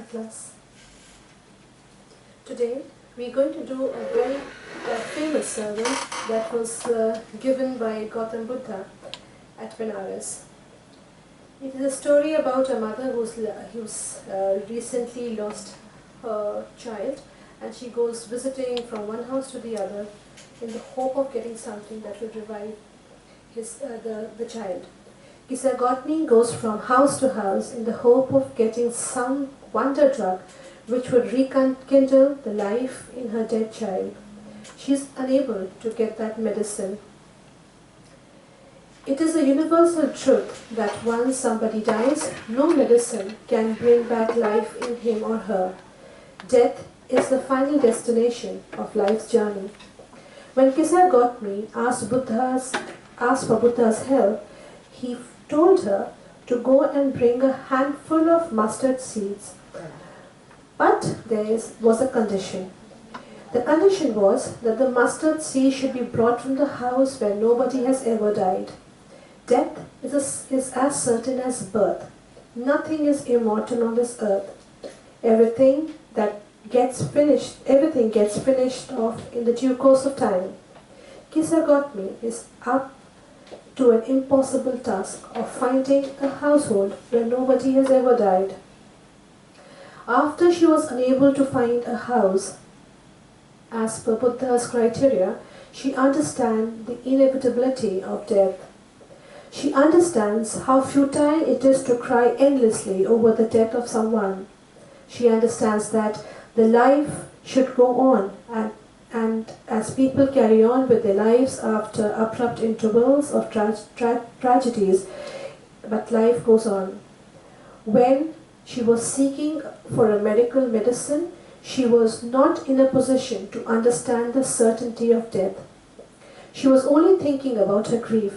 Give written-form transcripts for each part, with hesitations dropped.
class. Today we are going to do a very famous sermon that was given by Gautam Buddha at Benares. It is a story about a mother who's recently lost her child, and she goes visiting from one house to the other in the hope of getting something that will revive the child. Kisagotni goes from house to house in the hope of getting some wonder drug which would rekindle the life in her dead child. She is unable to get that medicine. It is a universal truth that once somebody dies, no medicine can bring back life in him or her. Death is the final destination of life's journey. When Kisagotmi asked for Buddha's help, he told her to go and bring a handful of mustard seeds. But there was a condition. The condition was that the mustard seed should be brought from the house where nobody has ever died. Death is as certain as birth. Nothing is immortal on this earth. Everything gets finished off in the due course of time. Kisagotmi is up to an impossible task of finding a household where nobody has ever died. After she was unable to find a house, as per Buddha's criteria, she understands the inevitability of death. She understands how futile it is to cry endlessly over the death of someone. She understands that the life should go on, and as people carry on with their lives after abrupt intervals of tragedies, but life goes on. When she was seeking for a medical medicine, she was not in a position to understand the certainty of death. She was only thinking about her grief.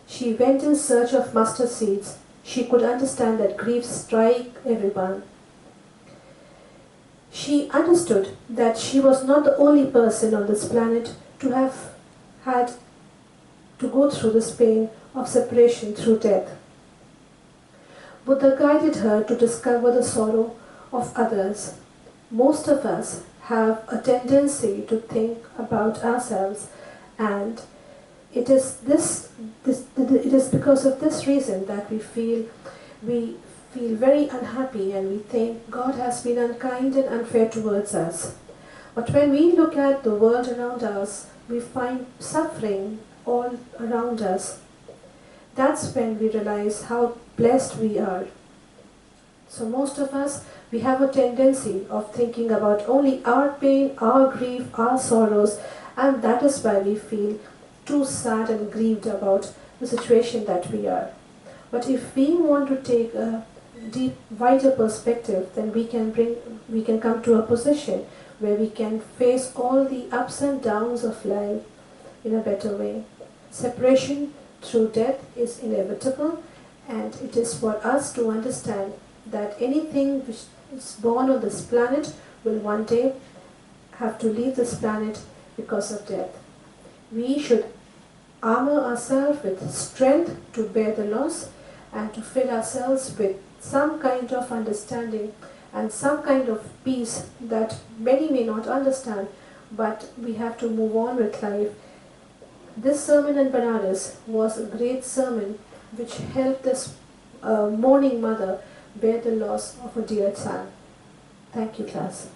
She went in search of mustard seeds. She could understand that grief strikes everyone. She understood that she was not the only person on this planet to have had to go through this pain of separation through death. Buddha guided her to discover the sorrow of others. Most of us have a tendency to think about ourselves, and it is because of this reason that we feel very unhappy, and we think God has been unkind and unfair towards us. But when we look at the world around us, we find suffering all around us. That's when we realize how blessed we are. So most of us, we have a tendency of thinking about only our pain, our grief, our sorrows, and that is why we feel too sad and grieved about the situation that we are. But if we want to take a deep, wider perspective, then we can come to a position where we can face all the ups and downs of life in a better way. Separation through death is inevitable, and it is for us to understand that anything which is born on this planet will one day have to leave this planet because of death. We should armor ourselves with strength to bear the loss and to fill ourselves with some kind of understanding and some kind of peace that many may not understand, but we have to move on with life. This sermon in Benares was a great sermon which helped this mourning mother bear the loss of a dear son. Thank you, class.